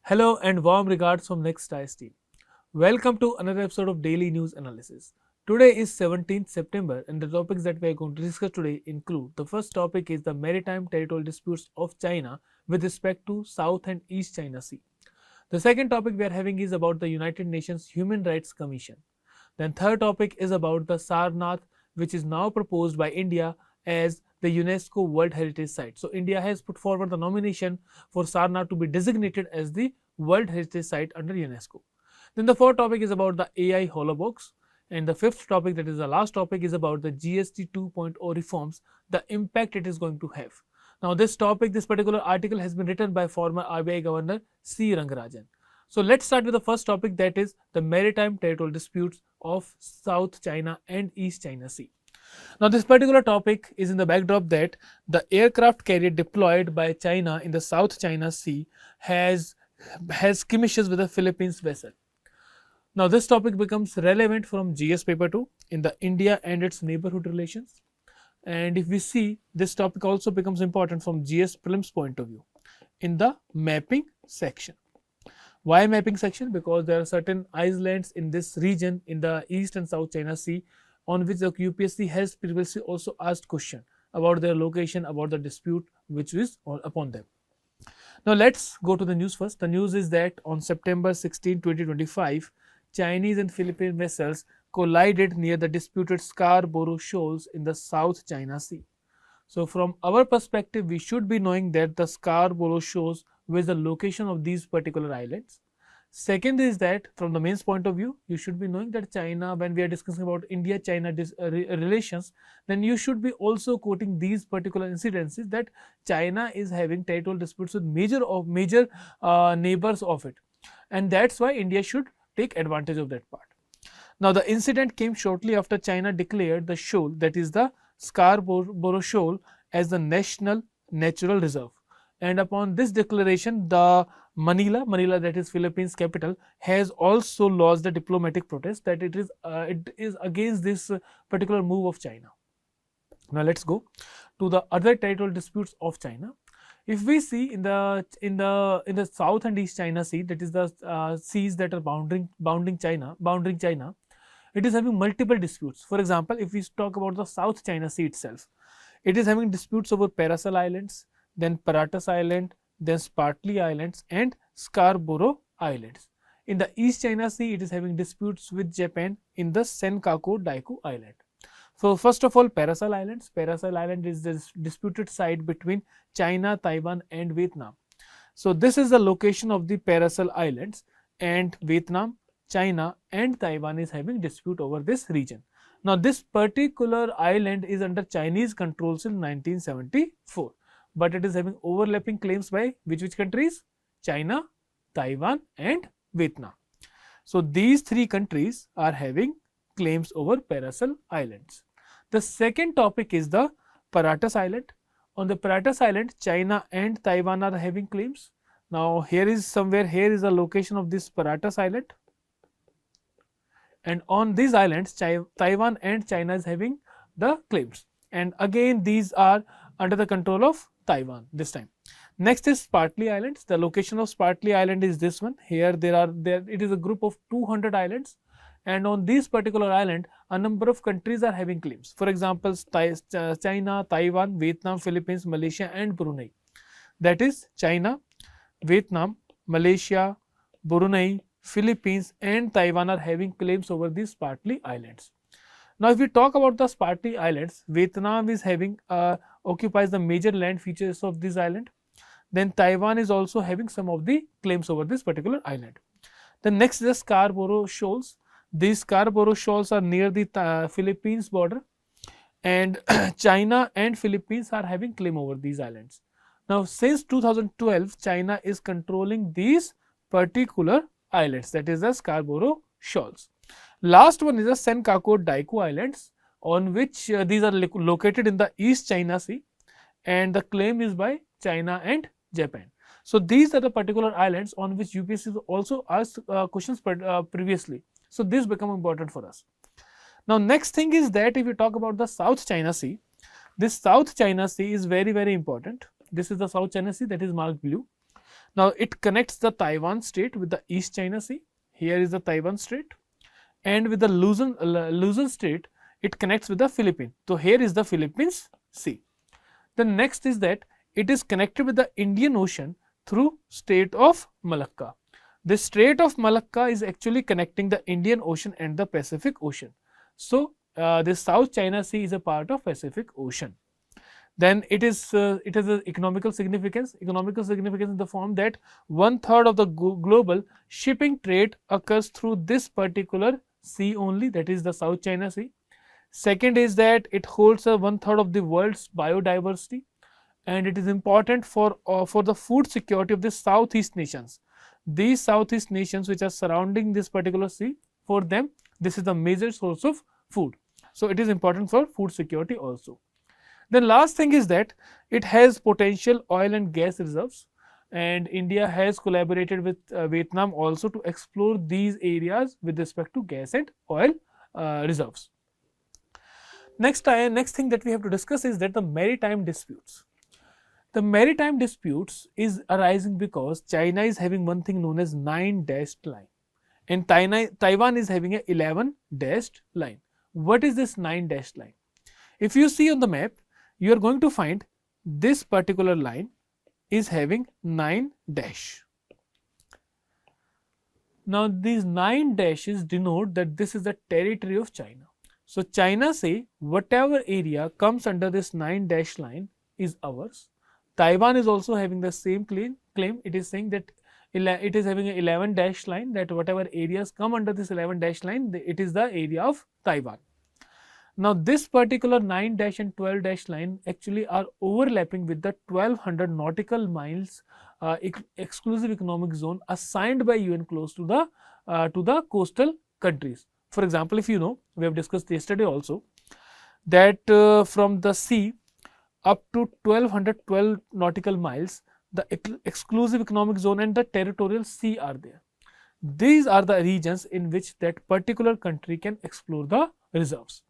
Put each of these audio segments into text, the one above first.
Hello and warm regards from NEXT IAS team. Welcome to another episode of Daily News Analysis. Today is 17th September and the topics that we are going to discuss today include the first topic is the Maritime Territorial Disputes of China with respect to South and East China Sea. The second topic we are having is about the United Nations Human Rights Commission. Then third topic is about the Sarnath, which is now proposed by India as the UNESCO World Heritage Site. So India has put forward the nomination for Sarnath to be designated as the World Heritage Site under UNESCO. Then the fourth topic is about the AI Holobox. And the fifth topic, that is the last topic, is about the GST 2.0 reforms, the impact it is going to have. Now this particular article has been written by former RBI Governor C. Rangarajan. So let's start with the first topic, that is the Maritime Territorial Disputes of South China and East China Sea. Now this particular topic is in the backdrop that the aircraft carrier deployed by China in the South China Sea has skirmishes with the Philippines vessel. Now this topic becomes relevant from GS paper 2 in the India and its neighborhood relations. And if we see, this topic also becomes important from GS prelims point of view in the mapping section. Why mapping section? Because there are certain islands in this region in the East and South China Sea on which the UPSC has previously also asked question about their location, about the dispute which is upon them. Now let's go to the news first. The news is that on September 16, 2025, Chinese and Philippine vessels collided near the disputed Scarborough Shoals in the South China Sea. So from our perspective, we should be knowing that the Scarborough Shoals was the location of these particular islands. Second is that from the mains point of view, you should be knowing that China, when we are discussing about India-China relations, then you should be also quoting these particular incidences that China is having territorial disputes with major neighbors of it, and that's why India should take advantage of that part. Now the incident came shortly after China declared the shoal, that is the Scarborough Shoal, as the National Natural Reserve. And upon this declaration, the Manila, that is Philippines capital, has also lodged the diplomatic protest that it is against this particular move of China. Now let's go to the other territorial disputes of China. If we see in the South and East China Sea, that is the seas that are bounding China, it is having multiple disputes. For example, if we talk about the South China Sea itself, it is having disputes over Paracel Islands, then Paratus Island, then Spratly Islands and Scarborough Islands. In the East China Sea, it is having disputes with Japan in the Senkaku Daiku Island. So first of all, Paracel Islands. Paracel Island is the disputed site between China, Taiwan and Vietnam. So this is the location of the Paracel Islands, and Vietnam, China and Taiwan is having dispute over this region. Now this particular island is under Chinese control since 1974. But it is having overlapping claims by which countries? China, Taiwan and Vietnam. So these three countries are having claims over Paracel Islands. The second topic is the Paratus Island. On the Paratus Island, China and Taiwan are having claims. Now here is the location of this Paratus Island. And on these islands, Taiwan and China is having the claims. And again, these are under the control of Taiwan this time. Next is Spratly Islands. The location of Spratly Island is this one. Here it is a group of 200 islands, and on this particular island a number of countries are having claims. For example, China, Taiwan, Vietnam, Philippines, Malaysia and Brunei. That is China, Vietnam, Malaysia, Brunei, Philippines and Taiwan are having claims over these Spratly Islands. Now if we talk about the Spratly Islands, Vietnam is having occupies the major land features of this island. Then Taiwan is also having some of the claims over this particular island. The next is the Scarborough Shoals. These Scarborough Shoals are near the Philippines border, and China and Philippines are having claim over these islands. Now since 2012, China is controlling these particular islands, that is the Scarborough Shoals. Last one is the Senkaku Daiku Islands, on which these are located in the East China Sea, and the claim is by China and Japan. So these are the particular islands on which UPSC also asked questions previously. So this become important for us. Now next thing is that if we talk about the South China Sea, this South China Sea is very important. This is the South China Sea, that is marked blue. Now it connects the Taiwan Strait with the East China Sea. Here is the Taiwan Strait, and with the Luzon Strait, it connects with the Philippines. So here is the Philippines Sea. The next is that it is connected with the Indian Ocean through Strait of Malacca. The Strait of Malacca is actually connecting the Indian Ocean and the Pacific Ocean. So the South China Sea is a part of Pacific Ocean. Then it has an economical significance. Economical significance in the form that 1/3 of the global shipping trade occurs through this particular sea only, that is the South China Sea. Second is that it holds a 1/3 of the world's biodiversity, and it is important for the food security of the Southeast nations. These Southeast nations which are surrounding this particular sea, for them this is the major source of food. So it is important for food security also. Then last thing is that it has potential oil and gas reserves, and India has collaborated with Vietnam also to explore these areas with respect to gas and oil reserves. Next thing that we have to discuss is that the maritime disputes. The maritime disputes is arising because China is having one thing known as 9-dashed line, and Taiwan is having a 11-dashed line. What is this 9-dashed line? If you see on the map, you are going to find this particular line is having 9 dash. Now these 9 dashes denote that this is the territory of China. So China say whatever area comes under this 9-dash line is ours. Taiwan is also having the same claim. It is saying that it is having an 11-dash line, that whatever areas come under this 11-dash line, it is the area of Taiwan. Now this particular 9-dash and 12-dash line actually are overlapping with the 1200 nautical miles exclusive economic zone assigned by UN close to the coastal countries. For example, if you know, we have discussed yesterday also that from the sea up to 1212 nautical miles, the exclusive economic zone and the territorial sea are there. These are the regions in which that particular country can explore the reserves.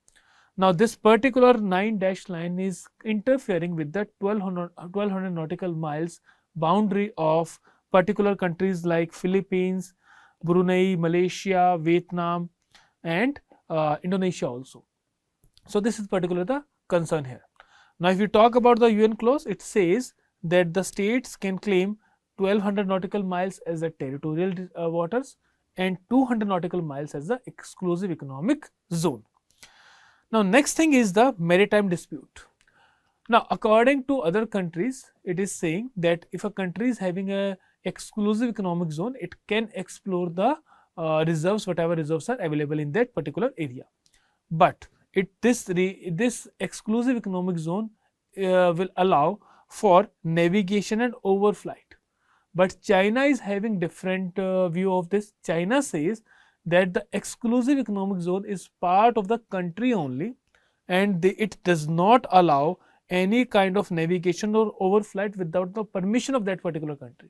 Now this particular 9-dash line is interfering with the 1200 nautical miles boundary of particular countries like Philippines, Brunei, Malaysia, Vietnam, and Indonesia also. So this is particularly the concern here. Now if you talk about the UN clause, it says that the states can claim 1200 nautical miles as the territorial waters and 200 nautical miles as the exclusive economic zone. Now next thing is the maritime dispute. Now according to other countries, it is saying that if a country is having a exclusive economic zone, it can explore the reserves, whatever reserves are available in that particular area. But this exclusive economic zone will allow for navigation and overflight. But China is having different view of this. China says that the exclusive economic zone is part of the country only, and it does not allow any kind of navigation or overflight without the permission of that particular country.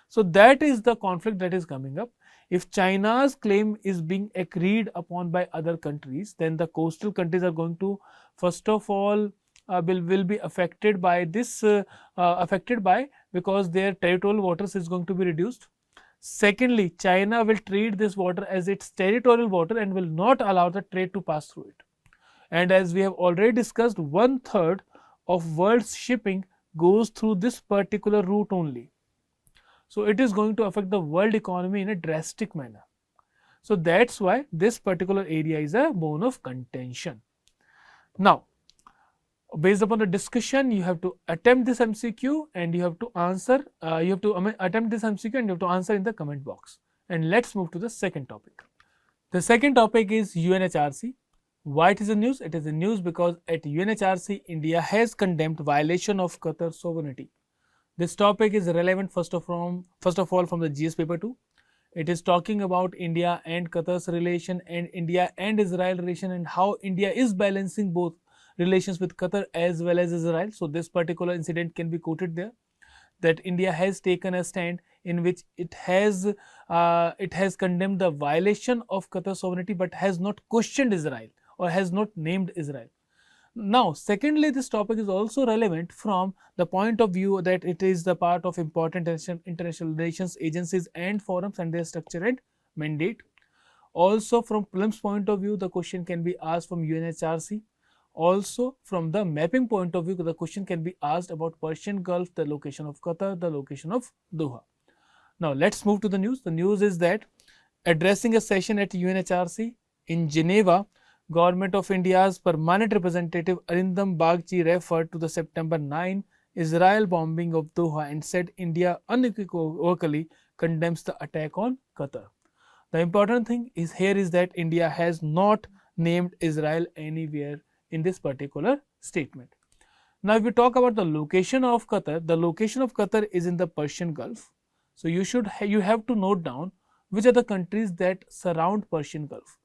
So that is the conflict that is coming up. If China's claim is being agreed upon by other countries, then the coastal countries are going to first of all will be affected by this because their territorial waters is going to be reduced. Secondly, China will treat this water as its territorial water and will not allow the trade to pass through it. And as we have already discussed, 1/3 of world's shipping goes through this particular route only. So it is going to affect the world economy in a drastic manner. So that's why this particular area is a bone of contention. Now, based upon the discussion, you have to attempt this MCQ and you have to answer. Attempt this MCQ and you have to answer in the comment box. And let's move to the second topic. The second topic is UNHRC. Why it is a news? It is a news because at UNHRC, India has condemned violation of Qatar's sovereignty. This topic is relevant first of all from the GS paper 2. It is talking about India and Qatar's relation and India and Israel relation and how India is balancing both relations with Qatar as well as Israel. So this particular incident can be quoted there, that India has taken a stand in which it has condemned the violation of Qatar's sovereignty but has not questioned Israel or has not named Israel. Now, secondly, this topic is also relevant from the point of view that it is the part of important international relations agencies and forums and their structure and mandate. Also, from prelims point of view, the question can be asked from UNHRC. Also, from the mapping point of view, the question can be asked about Persian Gulf, the location of Qatar, the location of Doha. Now, let's move to the news. The news is that addressing a session at UNHRC in Geneva, Government of India's permanent representative Arindam Bagchi referred to the September 9 Israel bombing of Doha and said India unequivocally condemns the attack on Qatar. The important thing is here is that India has not named Israel anywhere in this particular statement. Now, if we talk about the location of Qatar, the location of Qatar is in the Persian Gulf. So, you have to note down which are the countries that surround Persian Gulf.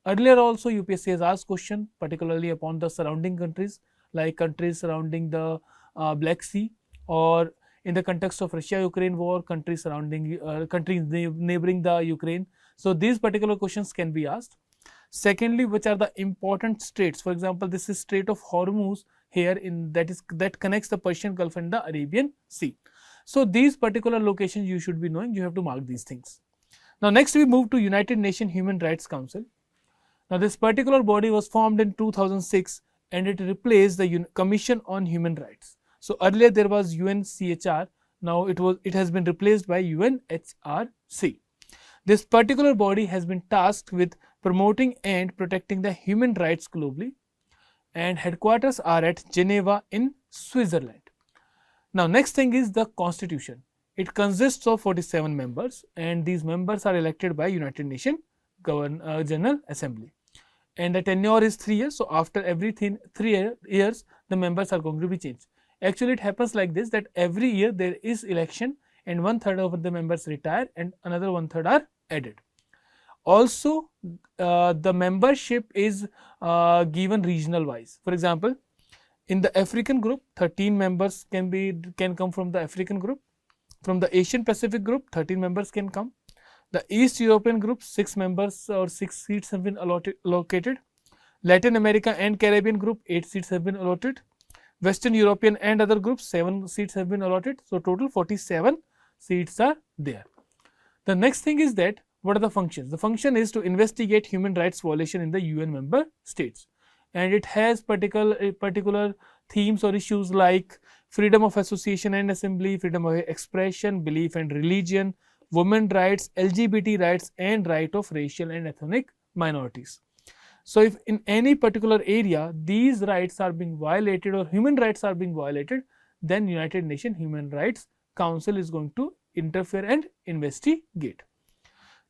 Earlier also UPSC has asked question particularly upon the surrounding countries like countries surrounding the Black Sea, or in the context of Russia-Ukraine war, countries surrounding countries neighboring the Ukraine. So, these particular questions can be asked. Secondly, which are the important straits? For example, this is Strait of Hormuz here in that connects the Persian Gulf and the Arabian Sea. So, these particular locations you should be knowing, you have to mark these things. Now, next we move to United Nations Human Rights Council. Now, this particular body was formed in 2006 and it replaced the Commission on Human Rights. So, earlier there was UNCHR, now it has been replaced by UNHRC. This particular body has been tasked with promoting and protecting the human rights globally, and headquarters are at Geneva in Switzerland. Now, next thing is the constitution. It consists of 47 members and these members are elected by United Nations General Assembly, and the tenure is 3 years. So, after every 3 years the members are going to be changed. Actually, it happens like this, that every year there is election and 1/3 of the members retire and another 1/3 are added. Also, the membership is given regional wise. For example, in the African group 13 members can come from the African group. From the Asian Pacific group 13 members can come. The East European group 6 members or 6 seats have been allocated. Latin America and Caribbean group 8 seats have been allotted. Western European and other groups 7 seats have been allotted. So, total 47 seats are there. The next thing is that what are the functions? The function is to investigate human rights violation in the UN member states, and it has particular themes or issues like freedom of association and assembly, freedom of expression, belief and religion, women rights, LGBT rights and right of racial and ethnic minorities. So, if in any particular area these rights are being violated or human rights are being violated, then United Nations Human Rights Council is going to interfere and investigate.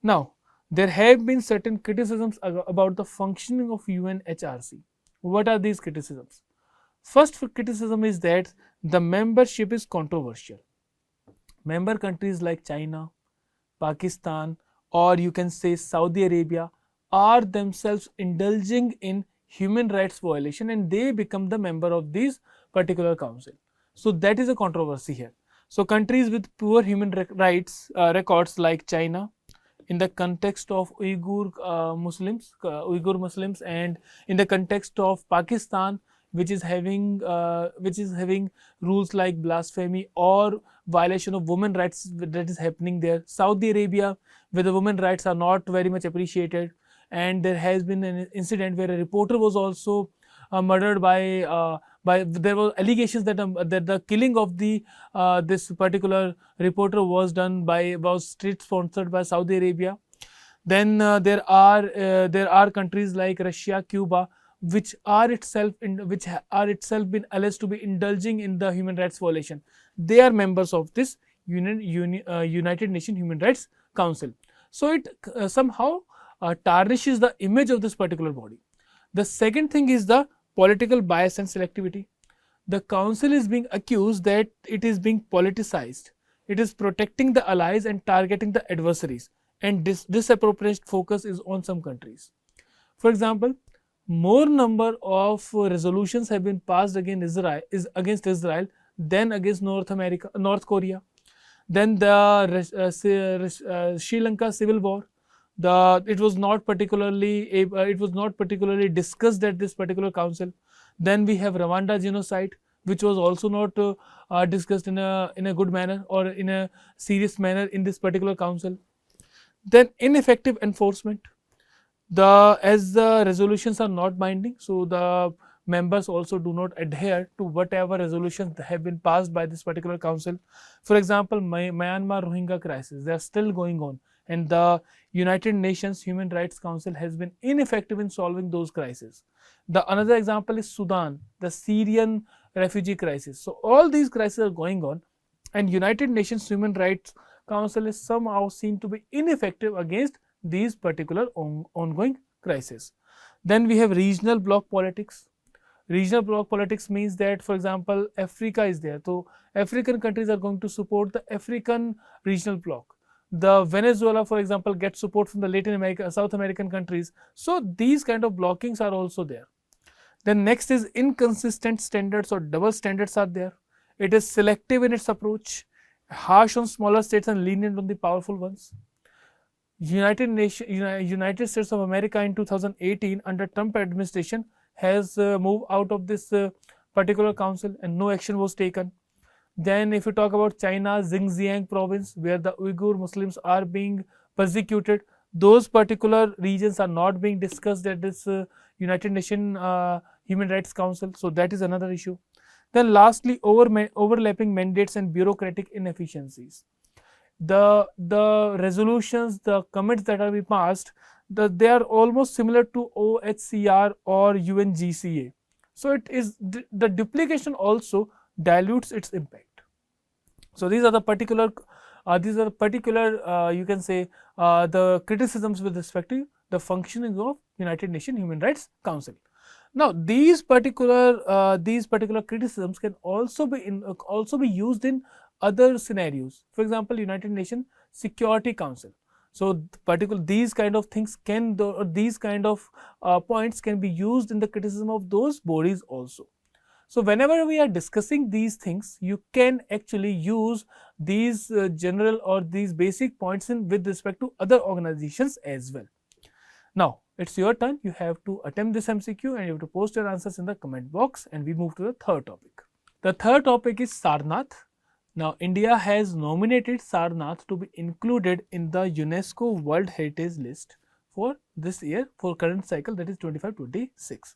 Now, there have been certain criticisms about the functioning of UNHRC. What are these criticisms? First criticism is that the membership is controversial. Member countries like China, Pakistan, or you can say Saudi Arabia are themselves indulging in human rights violation and they become the member of these particular council. So, that is a controversy here. So, countries with poor human rights records like China, in the context of Uyghur Muslims, and in the context of Pakistan, which is having rules like blasphemy or violation of women rights that is happening there. Saudi Arabia, where the women rights are not very much appreciated, and there has been an incident where a reporter was also murdered by there were allegations that the killing of this particular reporter was state sponsored by Saudi Arabia. Then there are countries like Russia, Cuba, which are itself been alleged to be indulging in the human rights violation. They are members of this United Nations Human Rights Council. So, it somehow tarnishes the image of this particular body. The second thing is the political bias and selectivity. The council is being accused that it is being politicized. It is protecting the allies and targeting the adversaries, and disappropriate focus is on some countries. For example, more number of resolutions have been passed against Israel than against North Korea. Then the Sri Lanka civil war. It was not particularly discussed at this particular council. Then we have Rwanda genocide, which was also not discussed in a good manner or in a serious manner in this particular council. Then ineffective enforcement. As the resolutions are not binding, so the members also do not adhere to whatever resolutions have been passed by this particular council. For example, Myanmar Rohingya crisis, they are still going on, and the United Nations Human Rights Council has been ineffective in solving those crises. The another example is Sudan, the Syrian refugee crisis. So all these crises are going on, and United Nations Human Rights Council is somehow seen to be ineffective against these particular ongoing crises. Then we have regional bloc politics. Regional bloc politics means that, for example, Africa is there, so African countries are going to support the African regional bloc. The Venezuela, for example, gets support from the Latin America, South American countries. So these kind of blockings are also there. Then next is inconsistent standards or double standards are there. It is selective in its approach, harsh on smaller states and lenient on the powerful ones. United States of America in 2018 under Trump administration has moved out of this particular council and no action was taken. Then if you talk about China's Xinjiang province, where the Uyghur Muslims are being persecuted, those particular regions are not being discussed at this United Nations Human Rights Council. So that is another issue. Then lastly, overlapping mandates and bureaucratic inefficiencies. The resolutions, the comments that are being passed, they are almost similar to OHCR or UNGCA. So it is the duplication also dilutes its impact. So these are the particular you can say the criticisms with respect to the functioning of United Nations Human Rights Council. Now these particular criticisms can also be used in other scenarios. For example, United Nations Security Council. So these kind of things these kind of points can be used in the criticism of those bodies also. So whenever we are discussing these things, you can actually use these general or these basic points with respect to other organizations as well. Now it's your turn. You have to attempt this MCQ and you have to post your answers in the comment box, and we move to the third topic. The third topic is Sarnath. Now India has nominated Sarnath to be included in the UNESCO World Heritage List for this year, for current cycle, that is 25-26.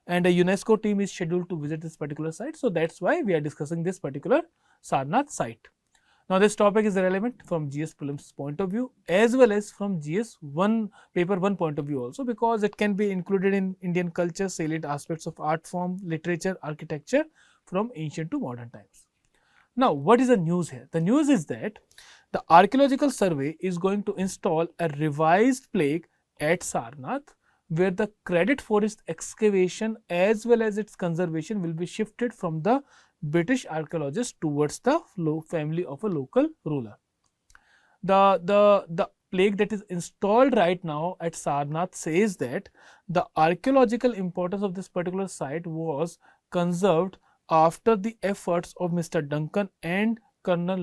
And a UNESCO team is scheduled to visit this particular site. So that's why we are discussing this particular Sarnath site. Now this topic is relevant from GS Prelims point of view as well as from GS 1 paper 1 point of view also, because it can be included in Indian culture, salient aspects of art form, literature, architecture from ancient to modern times. Now what is the news here? The news is that the archaeological survey is going to install a revised plaque at Sarnath, where the credit for its excavation as well as its conservation will be shifted from the British archaeologist towards the family of a local ruler. The plaque that is installed right now at Sarnath says that the archaeological importance of this particular site was conserved after the efforts of Mr. Duncan and Colonel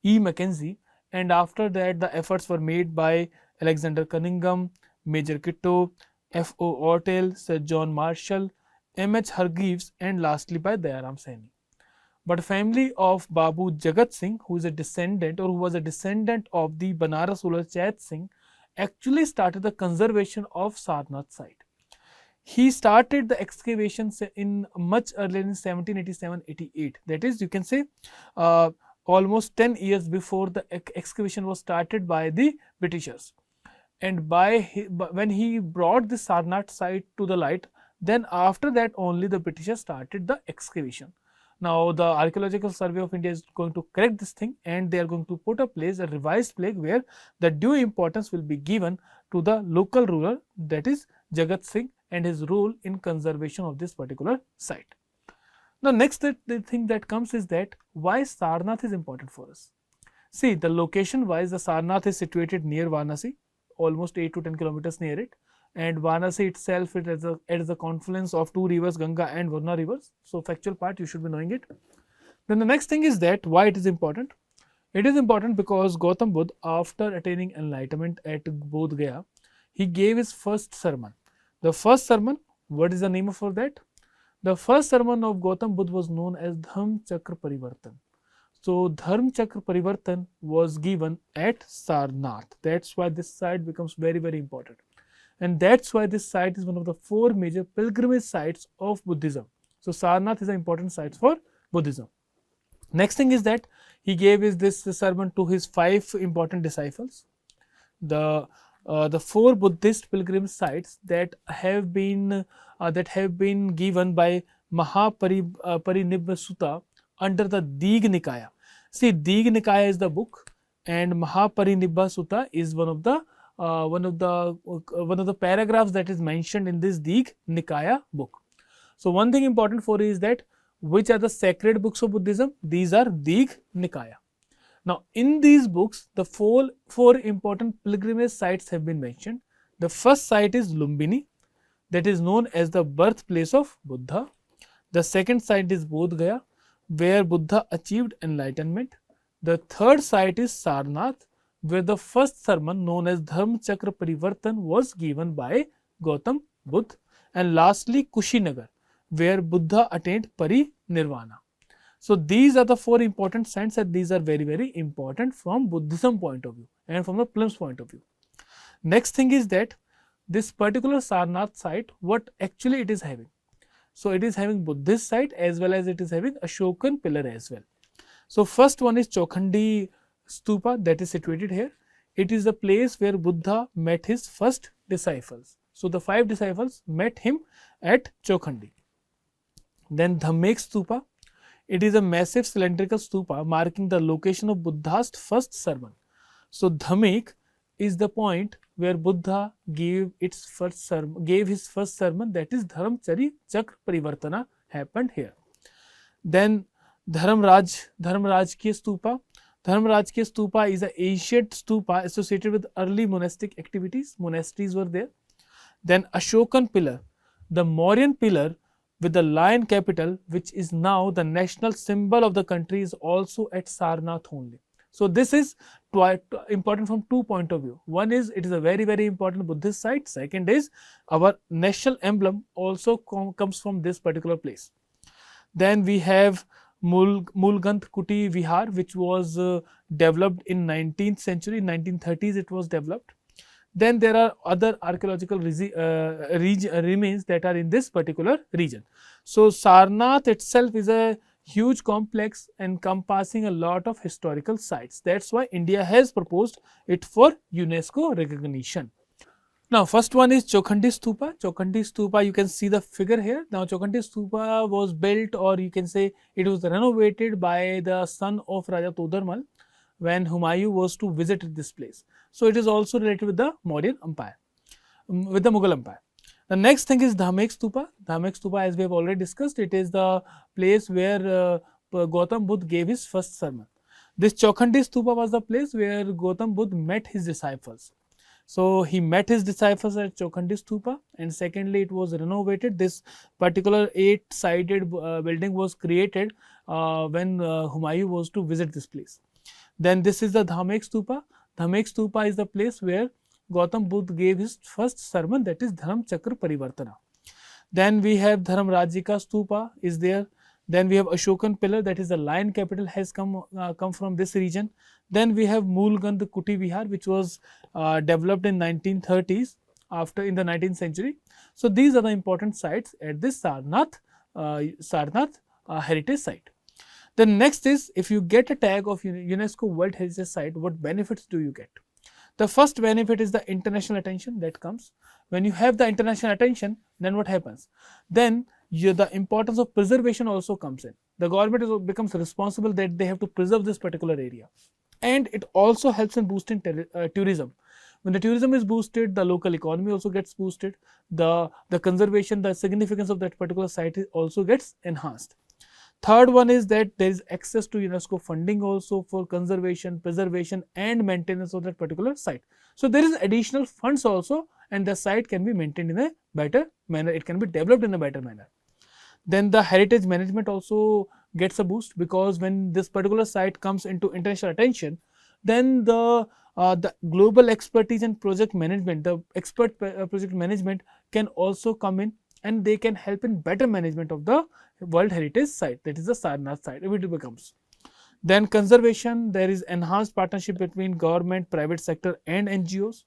E. Mackenzie, and after that the efforts were made by Alexander Cunningham, Major Kitto, F.O. Ortel, Sir John Marshall, M.H. Hargreaves, and lastly by Dayaram Saini. But family of Babu Jagat Singh, who is a descendant or who was a descendant of the Banaras ruler Chet Singh, actually started the conservation of Sarnath site. He started the excavations in much earlier in 1787-88. That is, you can say almost 10 years before the excavation was started by the Britishers. And when he brought the Sarnath site to the light, then after that only the Britishers started the excavation. Now the Archaeological Survey of India is going to correct this thing, and they are going to put a revised plaque where the due importance will be given to the local ruler, that is Jagat Singh, and his role in conservation of this particular site. Now next the thing that comes is that why Sarnath is important for us. See, the location wise, the Sarnath is situated near Varanasi, almost 8 to 10 kilometers near it, and Varanasi itself is at the confluence of two rivers, Ganga and Varna rivers. So factual part, you should be knowing it. Then the next thing is that why it is important. It is important because Gautam Buddha, after attaining enlightenment at Bodh Gaya, he gave his first sermon. The first sermon What is the name for that? The first sermon of Gautam Buddha was known as Dharma Chakra Parivartan. So Dharma Chakra Parivartan was given at Sarnath. That's why this site becomes very, very important. And that's why this site is one of the 4 major pilgrimage sites of Buddhism. So Sarnath is an important site for Buddhism. Next thing is that he gave this sermon to his 5 important disciples. The 4 Buddhist pilgrim sites that have been given by Mahaparinibba Sutta under the Dig Nikaya. See, Dig Nikaya is the book, and Mahaparinibba Sutta is one of the paragraphs that is mentioned in this Dig Nikaya book. So one thing important for you is that which are the sacred books of Buddhism? These are Dig Nikaya. Now, in these books, the four important pilgrimage sites have been mentioned. The first site is Lumbini, that is known as the birthplace of Buddha. The second site is Bodh Gaya, where Buddha achieved enlightenment. The third site is Sarnath, where the first sermon known as Dharma Chakra Parivartan was given by Gautam Buddha. And lastly, Kushinagar, where Buddha attained Parinirvana. So these are the 4 important sites, and these are very, very important from Buddhism point of view and from the prelims point of view. Next thing is that this particular Sarnath site, what actually it is having. So it is having Buddhist site as well as it is having Ashokan pillar as well. So first one is Chokhandi Stupa, that is situated here. It is the place where Buddha met his first disciples. So the 5 disciples met him at Chokhandi. Then Dhammek Stupa. It is a massive cylindrical stupa marking the location of Buddha's first sermon. So Dhammek is the point where Buddha gave his first sermon, that is Dharmachari Chakra Parivartana happened here. Then Dharmarajkiya Stupa. Dharmarajkiya Stupa is an ancient stupa associated with early monastic activities. Monasteries were there. Then Ashokan pillar, the Mauryan pillar with the lion capital, which is now the national symbol of the country, is also at Sarnath only. So this is important from 2 points of view. One is it is a very, very important Buddhist site. Second is our national emblem also comes from this particular place. Then we have Mulgant Kuti Vihar, which was developed in 19th century, 1930s it was developed. Then there are other archaeological remains that are in this particular region. So Sarnath itself is a huge complex encompassing a lot of historical sites. That's why India has proposed it for UNESCO recognition. Now, first one is Chokhandi Stupa. Chokhandi Stupa, you can see the figure here. Now, Chokhandi Stupa was built, or you can say it was renovated by the son of Raja Todarmal when Humayun was to visit this place. So it is also related with the Mauryan Empire, with the Mughal Empire. The next thing is Dhammek Stupa. Dhammek Stupa, as we have already discussed, it is the place where Gautam Buddha gave his first sermon. This Chokhandi Stupa was the place where Gautam Buddha met his disciples. So he met his disciples at Chokhandi Stupa, and secondly it was renovated. This particular 8-sided building was created when Humayun was to visit this place. Then this is the Dhammek Stupa. Dhammek Stupa is the place where Gautam Buddha gave his first sermon, that is Dharma Chakra Parivartana. Then we have Dharmarajika Stupa is there. Then we have Ashokan pillar, that is the lion capital, has come from this region. Then we have Mulgand Kuti Vihar, which was developed in 1930s in the 19th century. So these are the important sites at this Sarnath heritage site. The next is, if you get a tag of UNESCO World Heritage Site, what benefits do you get? The first benefit is the international attention that comes. When you have the international attention, then what happens? Then the importance of preservation also comes in. The government becomes responsible that they have to preserve this particular area. And it also helps in boosting tourism. When the tourism is boosted, the local economy also gets boosted. The conservation, the significance of that particular site also gets enhanced. Third one is that there is access to UNESCO funding also for conservation, preservation and maintenance of that particular site. So there is additional funds also, and the site can be maintained in a better manner. It can be developed in a better manner. Then the heritage management also gets a boost, because when this particular site comes into international attention, then the global expertise and project management, the expert project management can also come in, and they can help in better management of the World Heritage Site, that is the Sarnath site, if it becomes. Then conservation, there is enhanced partnership between government, private sector and NGOs.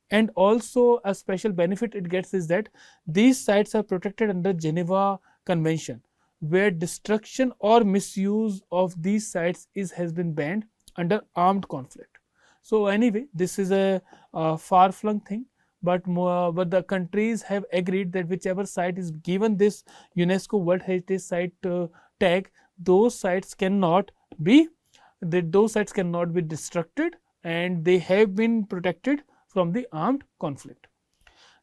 And also a special benefit it gets is that these sites are protected under Geneva Convention, where destruction or misuse of these sites has been banned under armed conflict. So anyway, this is a far-flung thing, but the countries have agreed that whichever site is given this UNESCO World Heritage Site tag, those sites cannot be destructed, and they have been protected from the armed conflict.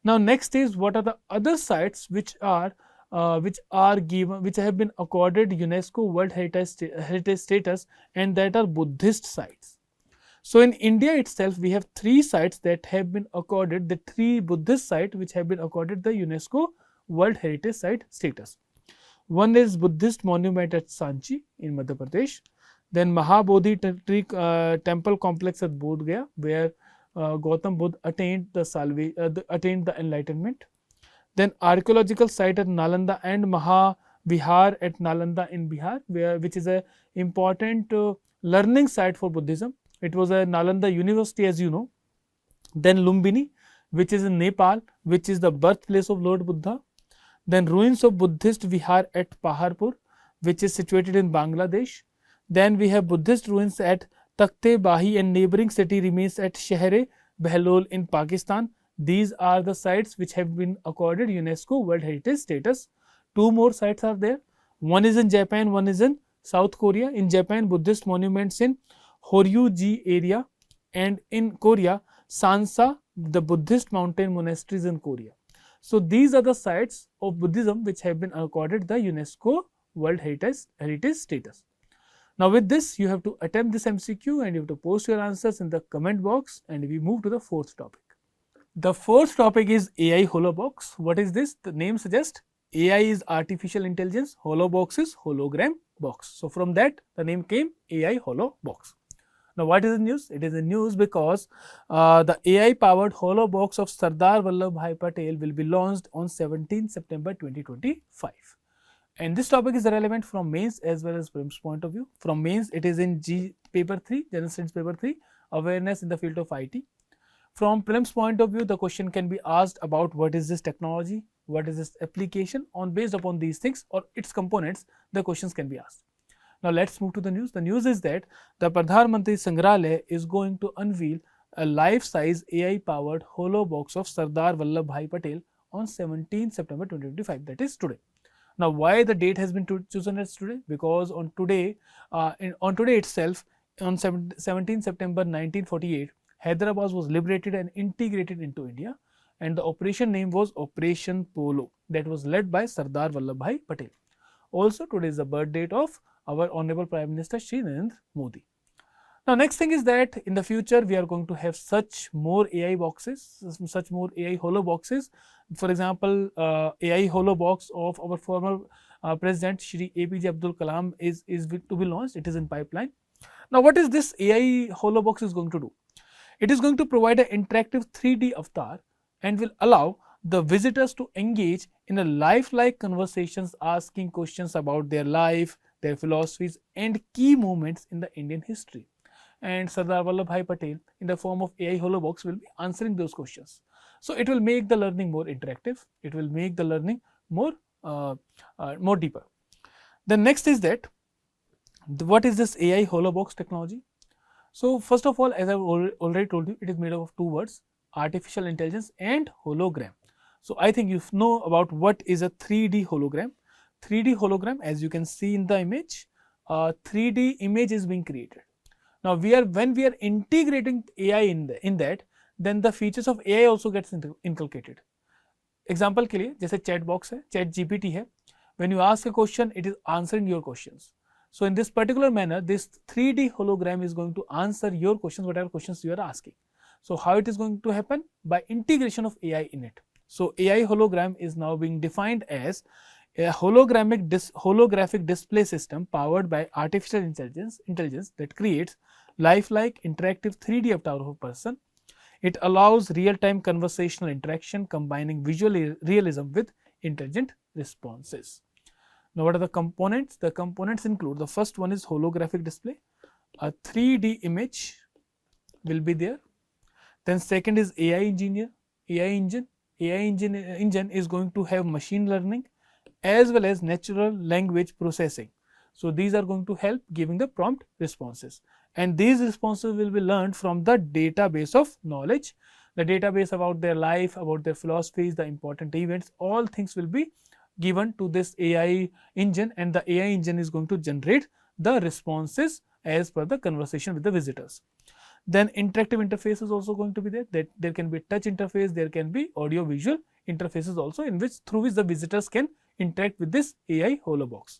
Now next is, what are the other sites which have been accorded UNESCO World Heritage status, and that are Buddhist sites. So in India itself, we have 3 sites that have been accorded, the 3 Buddhist sites which have been accorded the UNESCO World Heritage Site status. One is Buddhist monument at Sanchi in Madhya Pradesh, then Mahabodhi temple complex at Bodh Gaya, where Gautam Buddha attained the enlightenment. Then archaeological site at Nalanda and Mahavihar at Nalanda in Bihar, which is a important learning site for Buddhism. It was a Nalanda University, as you know. Then Lumbini, which is in Nepal, which is the birthplace of Lord Buddha. Then ruins of Buddhist Vihar at Paharpur, which is situated in Bangladesh. Then we have Buddhist ruins at Takhte Bahi and neighboring city remains at Shehre Behlol in Pakistan. These are the sites which have been accorded UNESCO World Heritage status. 2 more sites are there. One is in Japan, one is in South Korea. In Japan, Buddhist monuments in Horyuji area, and in Korea, Sansa, the Buddhist mountain monasteries in Korea. So these are the sites of Buddhism which have been accorded the UNESCO World Heritage status. Now with this, you have to attempt this MCQ and you have to post your answers in the comment box, and we move to the 4th topic. The 4th topic is AI Holobox. What is this? The name suggests AI is artificial intelligence, Holobox is hologram box. So from that the name came AI Holobox. Now what is the news? It is a news because the AI powered Holobox of Sardar Vallabhbhai Patel will be launched on 17 September 2025. And this topic is relevant from mains as well as prelims point of view. From mains, it is in paper 3, general studies paper 3, awareness in the field of IT. From prelims point of view, the question can be asked about what is this technology, what is this application. Based upon these things or its components, the questions can be asked. Now let's move to the news. The news is that the Pradhan Mantri Sangrahalaya is going to unveil a life-size AI-powered Holobox of Sardar Vallabhbhai Patel on 17 September 2025, that is today. Now why the date has been chosen as today? Because on today itself, on 17 September 1948, Hyderabad was liberated and integrated into India, and the operation name was Operation Polo, that was led by Sardar Vallabhbhai Patel. Also today is the birth date of our Honorable Prime Minister Shri Narendra Modi. Now next thing is that in the future we are going to have such more AI boxes, such more AI Holoboxes. For example, AI Holobox of our former President Shri APJ Abdul Kalam is to be launched. It is in pipeline. Now what is this AI Holobox is going to do? It is going to provide an interactive 3D avatar and will allow the visitors to engage in a lifelike conversations, asking questions about their life, their philosophies and key moments in the Indian history. And Sardar Vallabhbhai Patel in the form of AI Holobox will be answering those questions. So it will make the learning more interactive. It will make the learning more deeper. The next is that what is this AI Holobox technology? So first of all, as I have already told you, it is made up of 2 words, artificial intelligence and hologram. So I think you know about what is a 3D hologram. 3D hologram, as you can see in the image, 3D image is being created. Now when we are integrating AI in that, then the features of AI also gets inculcated. Example के लिए जैसे chat box है, chat GPT है, when you ask a question, it is answering your questions. So in this particular manner, this 3D hologram is going to answer your questions, whatever questions you are asking. So how it is going to happen? By integration of AI in it. So AI hologram is now being defined as a holographic display system powered by artificial intelligence that creates lifelike interactive 3D avatar of a person. It allows real-time conversational interaction combining visual realism with intelligent responses. Now, what are the components? The components include, the first one is holographic display, a 3D image will be there. Then second is AI engine. AI engine is going to have machine learning as well as natural language processing. So, these are going to help giving the prompt responses, and these responses will be learned from the database of knowledge, the database about their life, about their philosophies, the important events, all things will be given to this AI engine, and the AI engine is going to generate the responses as per the conversation with the visitors. Then interactive interface is also going to be there, that there can be touch interface, there can be audio visual interfaces also, in which through which the visitors can interact with this AI Holobox.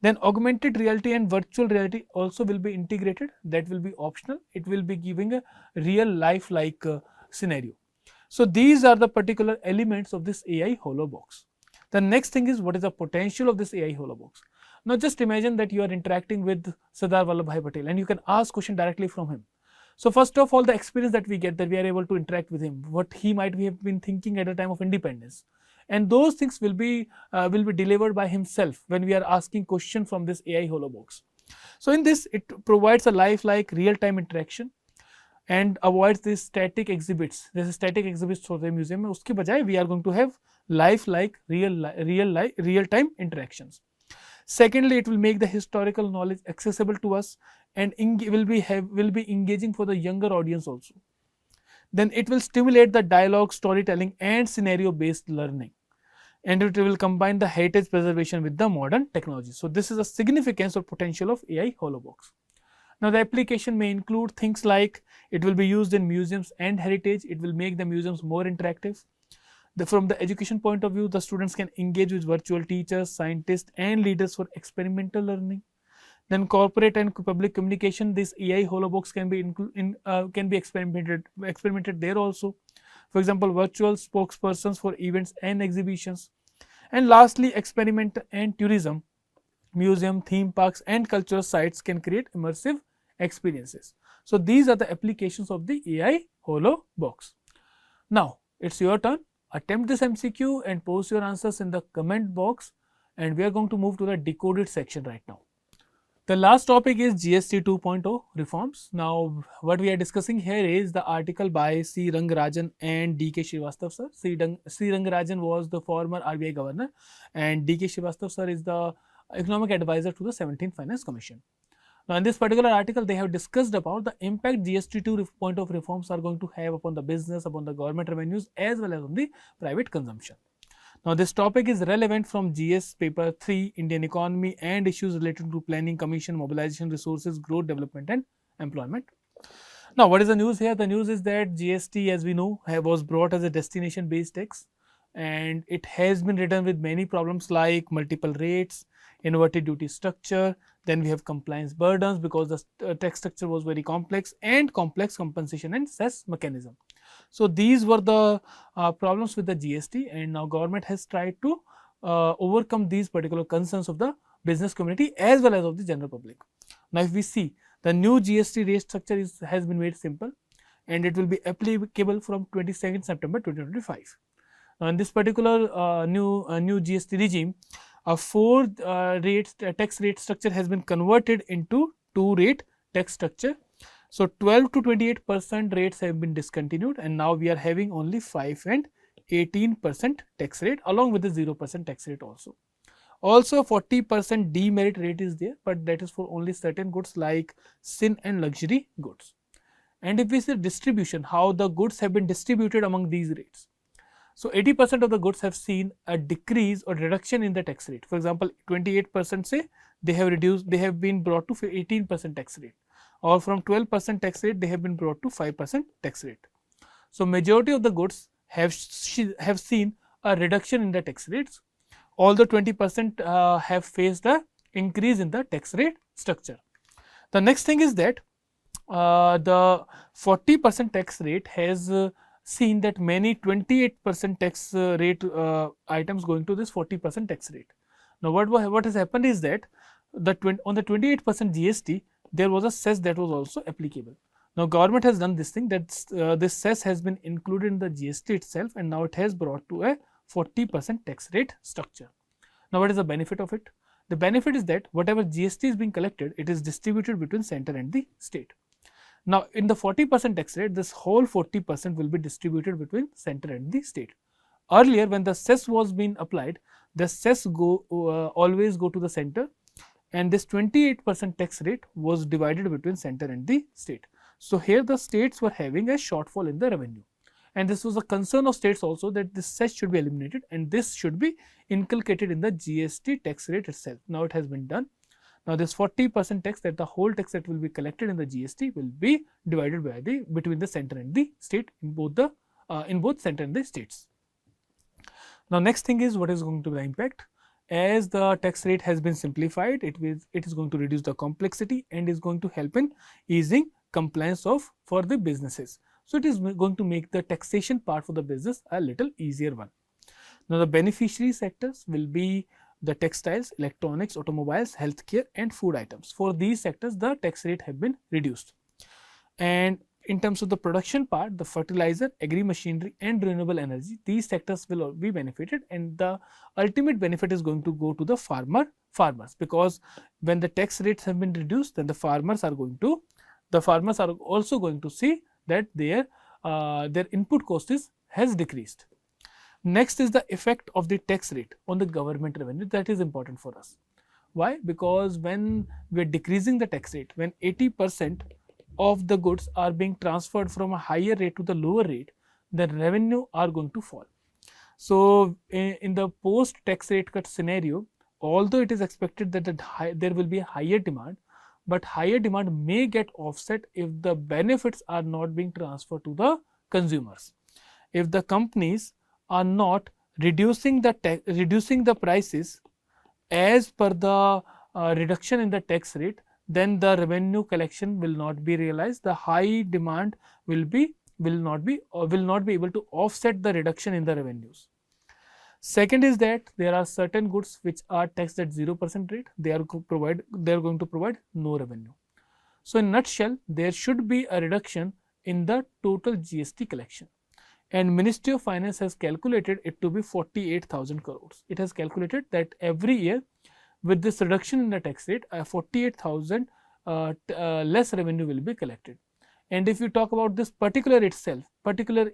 Then augmented reality and virtual reality also will be integrated, that will be optional, it will be giving a real life like scenario. So, these are the particular elements of this AI Holobox. The next thing is, what is the potential of this AI Holobox? Now, just imagine that you are interacting with Sardar Vallabhbhai Patel and you can ask question directly from him. So, first of all, the experience that we get, that we are able to interact with him, what he might have been thinking at the time of independence, and those things will be delivered by himself when we are asking question from this AI Holobox. So, in this, it provides a lifelike real-time interaction and avoids these static exhibits. There is static exhibits for the museum. Uske bajaye we are going to have lifelike real-time interactions. Secondly, it will make the historical knowledge accessible to us and will be engaging for the younger audience also. Then it will stimulate the dialogue, storytelling and scenario based learning, and it will combine the heritage preservation with the modern technology. So, this is a significance or potential of AI Holobox. Now, the application may include things like, it will be used in museums and heritage, it will make the museums more interactive. From the education point of view, the students can engage with virtual teachers, scientists and leaders for experimental learning. Then corporate and public communication, this AI Holobox can be experimented there also. For example, virtual spokespersons for events and exhibitions. And lastly, experiment and tourism, museum, theme parks and cultural sites can create immersive experiences. So, these are the applications of the AI Holobox. Now, it's your turn. Attempt this MCQ and post your answers in the comment box, and we are going to move to the decoded section right now. The last topic is GST 2.0 reforms. Now, what we are discussing here is the article by C. Rangarajan and D.K. Srivastava sir. C. Rangarajan was the former RBI governor and D.K. Srivastava sir is the economic advisor to the 17th Finance Commission. Now, in this particular article, they have discussed about the impact GST 2.0 reforms are going to have upon the business, upon the government revenues as well as on the private consumption. Now, this topic is relevant from GS paper 3, Indian economy and issues related to planning, commission, mobilization, resources, growth, development and employment. Now, what is the news here? The news is that GST, as we know, was brought as a destination based tax, and it has been written with many problems like multiple rates, inverted duty structure, then we have compliance burdens because the tax structure was very complex, and complex compensation and cess mechanism. So, these were the problems with the GST, and now government has tried to overcome these particular concerns of the business community as well as of the general public. Now, if we see, the new GST rate structure has been made simple and it will be applicable from 22nd September 2025. Now, in this particular new GST regime, a 4 tax rate structure has been converted into 2 rate tax structure. So, 12 to 28% rates have been discontinued, and now we are having only 5 and 18% tax rate along with the 0% tax rate also. Also, 40% demerit rate is there, but that is for only certain goods like sin and luxury goods. And if we see distribution, how the goods have been distributed among these rates. So, 80% of the goods have seen a decrease or reduction in the tax rate. For example, 28% say they have been brought to 18% tax rate, or from 12% tax rate they have been brought to 5% tax rate. So, majority of the goods have seen a reduction in the tax rates, although 20% have faced a increase in the tax rate structure. The next thing is that the 40% tax rate has seen that many 28% tax rate items going to this 40% tax rate. Now, what has happened is that on the 28% GST, there was a cess that was also applicable. Now, government has done this thing, that this cess has been included in the GST itself, and now it has brought to a 40% tax rate structure. Now, what is the benefit of it? The benefit is that whatever GST is being collected, it is distributed between center and the state. Now, in the 40% tax rate, this whole 40% will be distributed between center and the state. Earlier, when the cess was being applied, the cess always go to the center, and this 28% tax rate was divided between center and the state. So, here the states were having a shortfall in the revenue, and this was a concern of states also, that this cess should be eliminated and this should be inculcated in the GST tax rate itself. Now, it has been done. Now, this 40% tax, that the whole tax that will be collected in the GST will be divided by between the center and the state in both center and the states. Now, next thing is what is going to be the impact. As the tax rate has been simplified, it is going to reduce the complexity and is going to help in easing compliance for the businesses. So, it is going to make the taxation part for the business a little easier one. Now, the beneficiary sectors will be the textiles, electronics, automobiles, healthcare and food items. For these sectors, the tax rate have been reduced. And in terms of the production part, the fertilizer, agri machinery and renewable energy, these sectors will be benefited, and the ultimate benefit is going to go to the farmers, because when the tax rates have been reduced, then the farmers are also going to see that their input cost has decreased. Next is the effect of the tax rate on the government revenue. That is important for us. Why? Because when we are decreasing the tax rate, when 80% of the goods are being transferred from a higher rate to the lower rate, the revenue are going to fall. So, in the post tax rate cut scenario, although it is expected that there will be a higher demand, but higher demand may get offset if the benefits are not being transferred to the consumers. If the companies are not reducing the prices as per the reduction in the tax rate, then the revenue collection will not be realized. The high demand will not be able to offset the reduction in the revenues. Second is that there are certain goods which are taxed at 0% rate. They are going to provide no revenue. So, in nutshell, there should be a reduction in the total GST collection, and Ministry of Finance has calculated it to be 48,000 crores. It has calculated that every year with this reduction in the tax rate, 48,000 less revenue will be collected. And if you talk about this particular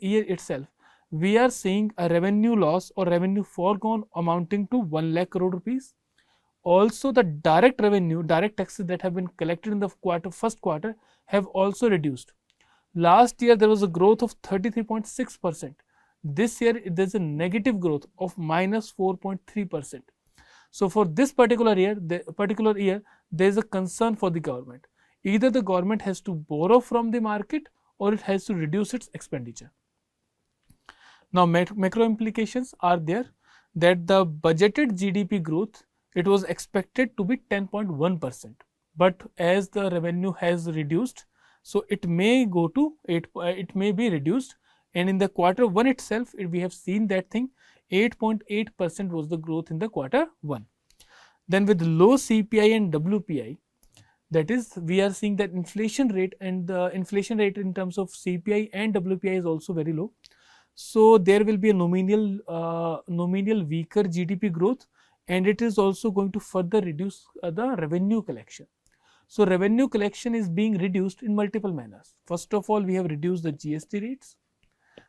year itself, we are seeing a revenue loss or revenue foregone amounting to 1 lakh crore rupees. Also, the direct taxes that have been collected in the first quarter have also reduced. Last year there was a growth of 33.6%. This year there is a negative growth of minus 4.3%. So, for this particular year, there is a concern for the government. Either the government has to borrow from the market or it has to reduce its expenditure. Now, macro implications are there, that the budgeted GDP growth, it was expected to be 10.1%, but as the revenue has reduced, so it may go to it may be reduced, and in the quarter 1 itself, we have seen that thing 8.8% was the growth in the quarter 1. Then with low CPI and WPI, that is, we are seeing that inflation rate, and the inflation rate in terms of CPI and WPI is also very low. So, there will be a nominal weaker GDP growth, and it is also going to further reduce the revenue collection. So, revenue collection is being reduced in multiple manners. First of all, we have reduced the GST rates.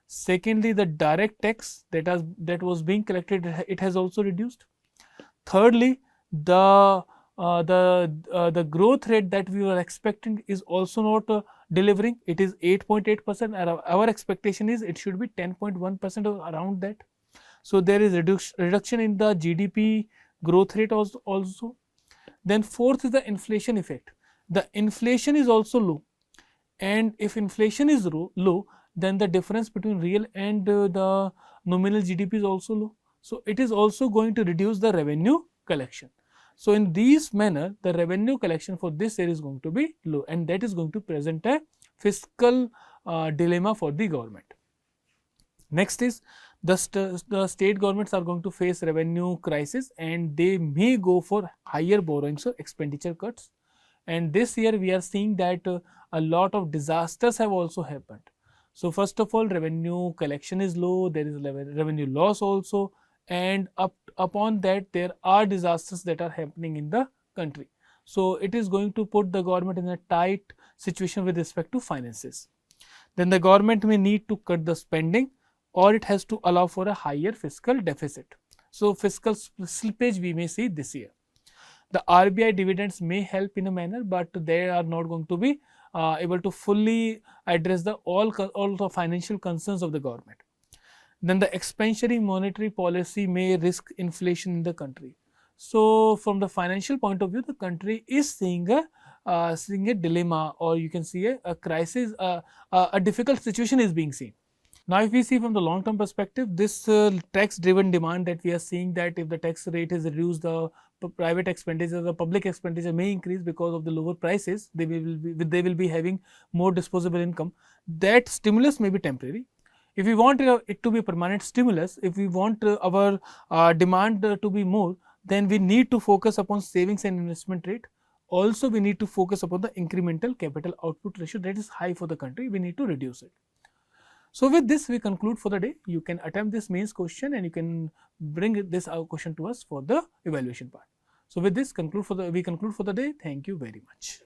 Secondly, the direct tax that was being collected, it has also reduced. Thirdly, the growth rate that we were expecting is also not delivering. It is 8.8%. Our expectation is it should be 10.1% or around that. So, there is reduction in the GDP growth rate also. Then fourth is the inflation effect. The inflation is also low, and if inflation is low, then the difference between real and the nominal GDP is also low. So, it is also going to reduce the revenue collection. So, in this manner, the revenue collection for this year is going to be low, and that is going to present a fiscal dilemma for the government. Next is the state governments are going to face revenue crisis, and they may go for higher borrowings or expenditure cuts. And this year we are seeing that a lot of disasters have also happened. So first of all, revenue collection is low, there is revenue loss also, and upon that there are disasters that are happening in the country. So it is going to put the government in a tight situation with respect to finances. Then the government may need to cut the spending, or it has to allow for a higher fiscal deficit. So fiscal slippage we may see this year. The RBI dividends may help in a manner, but they are not going to be able to fully address all the financial concerns of the government. Then the expansionary monetary policy may risk inflation in the country. So from the financial point of view, the country is seeing a dilemma, or you can see a crisis, a difficult situation is being seen. Now, if we see from the long term perspective, this tax driven demand that we are seeing, that if the tax rate is reduced, the private expenditure, the public expenditure may increase because of the lower prices, they will be having more disposable income. That stimulus may be temporary. If we want it to be a permanent stimulus, if we want our demand to be more, then we need to focus upon savings and investment rate. Also, we need to focus upon the incremental capital output ratio that is high for the country. We need to reduce it. So with this, we conclude for the day. You can attempt this mains question, and you can bring this question to us for the evaluation part. So with this, we conclude for the day. Thank you very much.